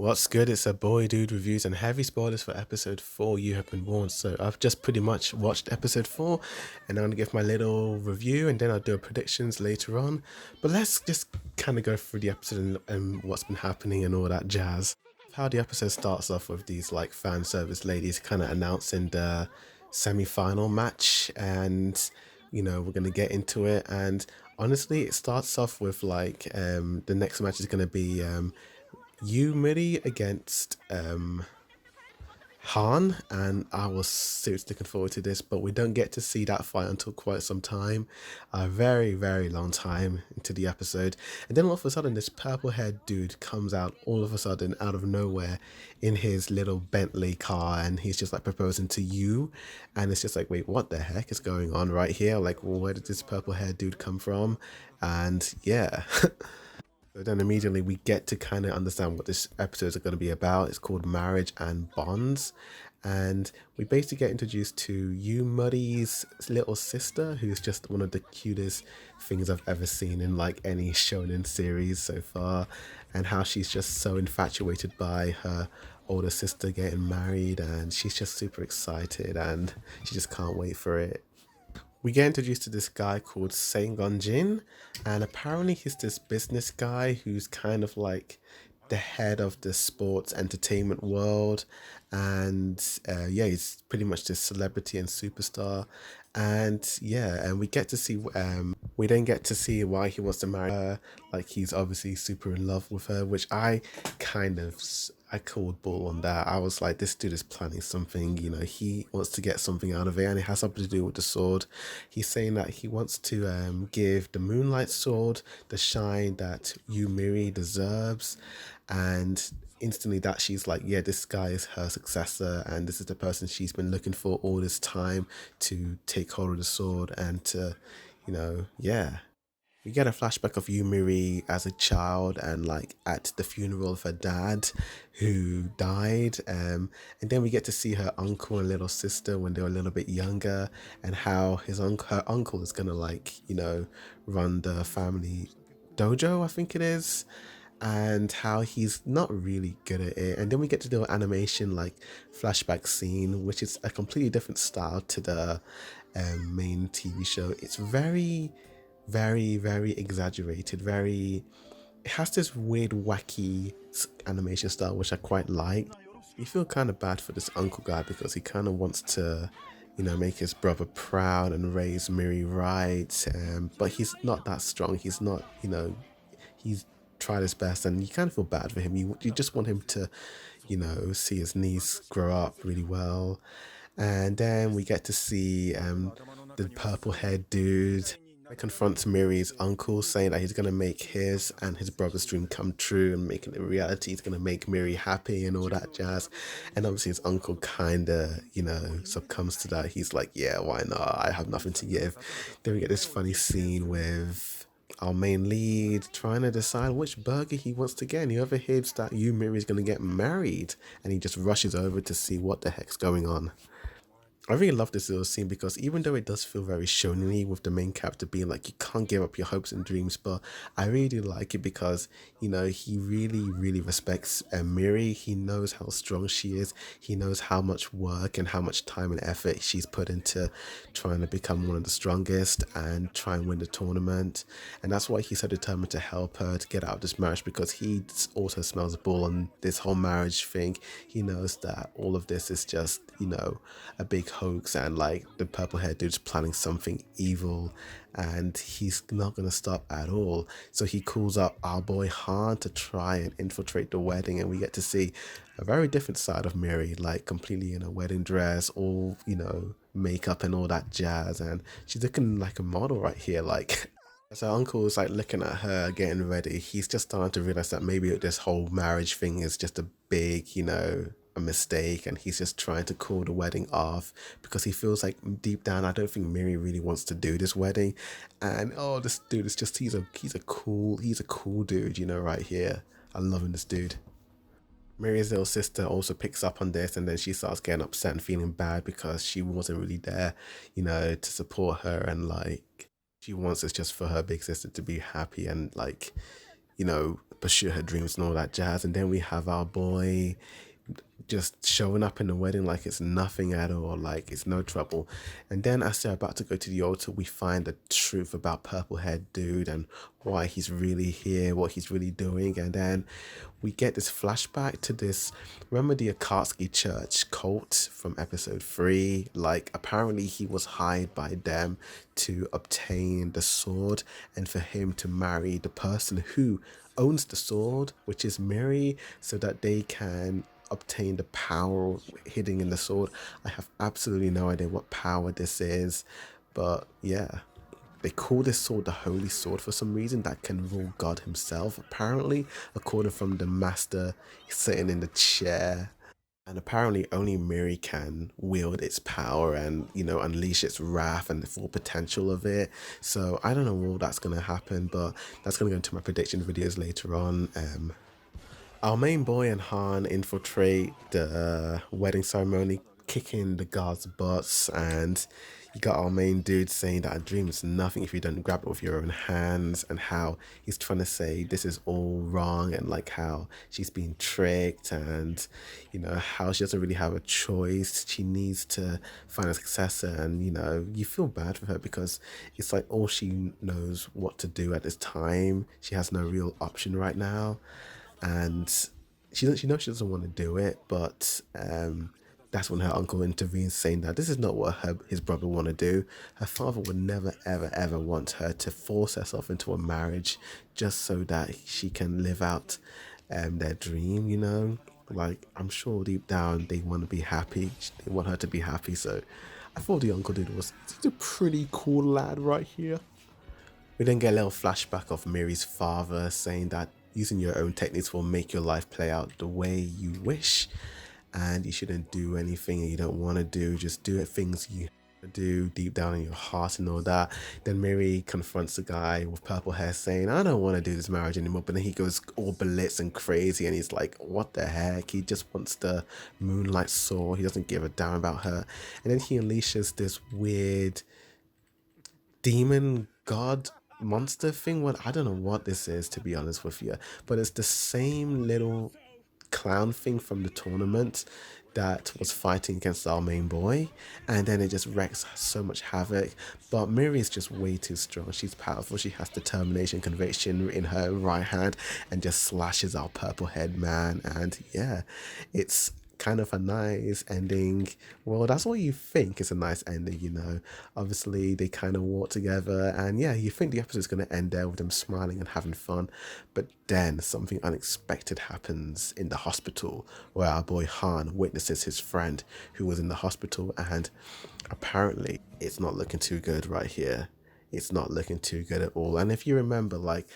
What's good? It's a boy dude reviews and heavy spoilers for episode 4. You have been warned. So I've just pretty much watched episode 4 and I'm gonna give my little review and then I'll do predictions later on. But let's just kind of go through the episode and what's been happening and all that jazz. How the episode starts off with these like fan service ladies kind of announcing the semi-final match, and we're gonna get into it. And honestly, it starts off with like the next match is gonna be Yu Miri against Han, and I was seriously looking forward to this, but we don't get to see that fight until quite some time, a very, very long time into the episode. And then all of a sudden, this purple-haired dude comes out all of a sudden out of nowhere in his little Bentley car, and he's just like proposing to you, and it's just like, wait, what the heck is going on right here? Like, well, where did this purple-haired dude come from? And yeah. So then immediately we get to kind of understand what this episodes are going to be about. It's called Marriage and Bonds. And we basically get introduced to Yu Muddy's little sister, who's just one of the cutest things I've ever seen in like any shonen series so far. And how she's just so infatuated by her older sister getting married, and she's just super excited and she just can't wait for it. We get introduced to this guy called Sengon Jin, and apparently he's this business guy who's kind of like the head of the sports entertainment world. And yeah, he's pretty much this celebrity and superstar. And yeah, and we then get to see why he wants to marry her. Like, he's obviously super in love with her, which I called bull on that. I was like, this dude is planning something. He wants to get something out of it, and it has something to do with the sword. He's saying that he wants to give the Moonlight Sword the shine that Yumiri deserves, and instantly that she's like, yeah, this guy is her successor, and this is the person she's been looking for all this time to take hold of the sword and to, yeah. We get a flashback of Yumiri as a child and like at the funeral of her dad who died. And then we get to see her uncle and little sister when they were a little bit younger, and how her uncle is gonna like, run the family dojo, I think it is, and how he's not really good at it. And then we get to do an animation like flashback scene, which is a completely different style to the main TV show. It's very, very, very exaggerated. It has this weird, wacky animation style, which I quite like. You feel kind of bad for this uncle guy because he kind of wants to, make his brother proud and raise Miri right. But he's not that strong. He's not, he's tried his best, and you kind of feel bad for him. You just want him to, see his niece grow up really well. And then we get to see the purple haired dude confronts Miri's uncle, saying that he's gonna make his and his brother's dream come true and making it a reality. He's gonna make Miri happy and all that jazz. And obviously his uncle kinda, succumbs to that. He's like, yeah, why not? I have nothing to give. Then we get this funny scene with our main lead trying to decide which burger he wants to get, and he overhears that Yumiri is going to get married, and he just rushes over to see what the heck's going on. I really love this little scene because even though it does feel very shonen with the main character being like, you can't give up your hopes and dreams, but I really like it because, he really, really respects Miri. He knows how strong she is. He knows how much work and how much time and effort she's put into trying to become one of the strongest and try and win the tournament. And that's why he's so determined to help her to get out of this marriage, because he also smells bull on this whole marriage thing. He knows that all of this is just, a big hoax, and like the purple haired dude's planning something evil, and he's not gonna stop at all. So he calls up our boy Han to try and infiltrate the wedding, and we get to see a very different side of Miri, like completely in a wedding dress, all makeup and all that jazz, and she's looking like a model right here. Like, as her uncle is like looking at her getting ready, he's just starting to realize that maybe this whole marriage thing is just a big, a mistake, and he's just trying to call the wedding off because he feels like deep down, I don't think Miri really wants to do this wedding. And oh, this dude is just he's a cool dude, right here. I'm loving this dude. Miri's little sister also picks up on this, and then she starts getting upset and feeling bad because she wasn't really there, to support her, and like she wants it just for her big sister to be happy and like, you know, pursue her dreams and all that jazz. And then we have our boy just showing up in the wedding like it's nothing at all, like it's no trouble. And then as they're about to go to the altar, we find the truth about purple haired dude and why he's really here, what he's really doing. And then we get this flashback to this, remember the Akatsuki church cult from episode 3? Like apparently he was hired by them to obtain the sword and for him to marry the person who owns the sword, which is Miri, so that they can obtain the power hidden in the sword. I have absolutely no idea what power this is, but yeah. They call this sword the Holy Sword for some reason that can rule God himself, apparently, according from the master sitting in the chair. And apparently only Miri can wield its power and, unleash its wrath and the full potential of it. So I don't know all that's going to happen, but that's going to go into my prediction videos later on. Our main boy and Han infiltrate the wedding ceremony, kicking the guards' butts, and you got our main dude saying that a dream is nothing if you don't grab it with your own hands, and how he's trying to say this is all wrong, and like how she's being tricked, and how she doesn't really have a choice. She needs to find a successor, and you feel bad for her because it's like all she knows what to do at this time. She has no real option right now, and she knows she doesn't want to do it, but that's when her uncle intervenes, saying that this is not what his brother want to do. Her father would never ever ever want her to force herself into a marriage just so that she can live out their dream. Like I'm sure deep down they want to be happy. They want her to be happy. So I thought the uncle dude was he's a pretty cool lad right here. We then get a little flashback of Miri's father saying that using your own techniques will make your life play out the way you wish, and you shouldn't do anything you don't want to do. Just do it things you do deep down in your heart and all that. Then Miri confronts the guy with purple hair saying, I don't want to do this marriage anymore. But then he goes all blitz and crazy and he's like, what the heck? He just wants the moonlight sword. He doesn't give a damn about her. And then he unleashes this weird demon god monster thing. What, I don't know what this is, to be honest with you, but it's the same little clown thing from the tournament that was fighting against our main boy, and then it just wreaks so much havoc. But Miri is just way too strong. She's powerful. She has determination, conviction in her right hand, and just slashes our purple head man. And yeah, it's kind of a nice ending. Well, that's what you think is a nice ending. Obviously they kind of walk together, and yeah, you think the episode's going to end there with them smiling and having fun, but then something unexpected happens in the hospital where our boy Han witnesses his friend who was in the hospital, and apparently it's not looking too good right here. It's not looking too good at all. And if you remember, like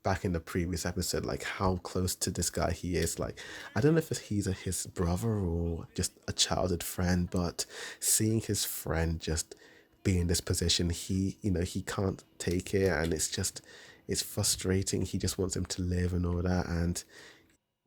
back in the previous episode, like how close to this guy he is, like I don't know if he's his brother or just a childhood friend, but seeing his friend just be in this position, he can't take it, and it's frustrating. He just wants him to live and all that. And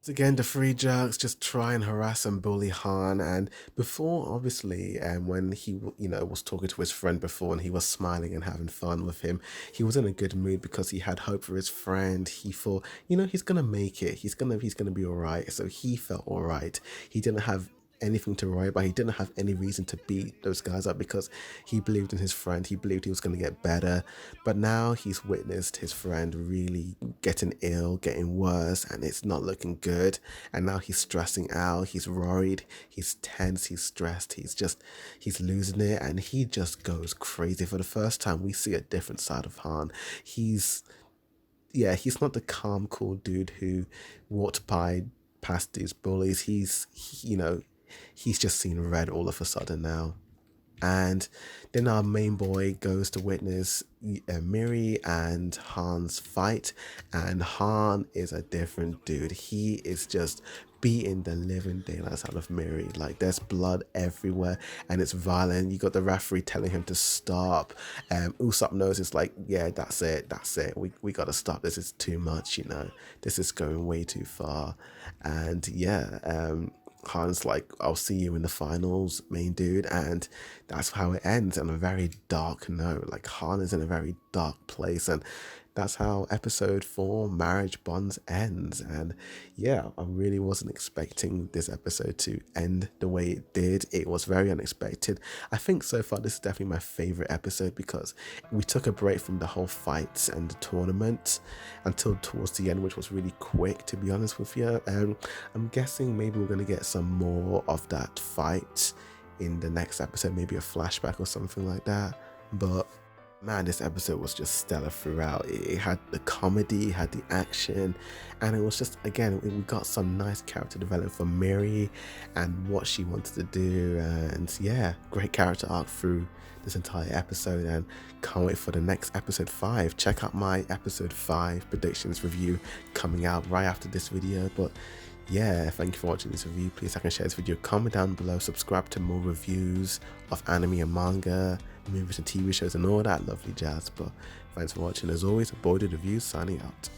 again, the three jerks just try and harass and bully Han. And before, obviously, when he, was talking to his friend before and he was smiling and having fun with him, he was in a good mood because he had hope for his friend. He thought, he's gonna make it. He's gonna be all right. So he felt all right. He didn't have anything to worry about. He didn't have any reason to beat those guys up because he believed in his friend. He believed he was going to get better. But now he's witnessed his friend really getting ill, getting worse, and it's not looking good. And now he's stressing out. He's worried. He's tense. He's stressed. He's losing it, and he just goes crazy. For the first time, we see a different side of Han. He's not the calm, cool dude who walked past these bullies. He's just seen red all of a sudden now. And then our main boy goes to witness Miri and Han's fight, and Han is a different dude. He is just beating the living daylights out of Miri. Like there's blood everywhere and it's violent. You got the referee telling him to stop. Usopp knows, it's like, yeah, that's it. We gotta stop. This is too much. This is going way too far. And yeah, Han's like, I'll see you in the finals, main dude. And that's how it ends, on a very dark note. Like Han is in a very dark place, and that's how episode 4, Marriage Bonds, ends. And yeah, I really wasn't expecting this episode to end the way it did. It was very unexpected. I think so far this is definitely my favorite episode because we took a break from the whole fights and the tournament until towards the end, which was really quick, to be honest with you. I'm guessing maybe we're going to get some more of that fight in the next episode, maybe a flashback or something like that. But man, this episode was just stellar throughout. It had the comedy, it had the action, and it was just, again, we got some nice character development for Miri and what she wanted to do. And yeah, great character arc through this entire episode, and can't wait for the next episode 5. Check out my episode 5 predictions review coming out right after this video. But yeah, thank you for watching this review. Please like and share this video, comment down below, subscribe to more reviews of anime and manga, movies and TV shows and all that lovely jazz. But thanks for watching. As always, Boyded Reviews signing out.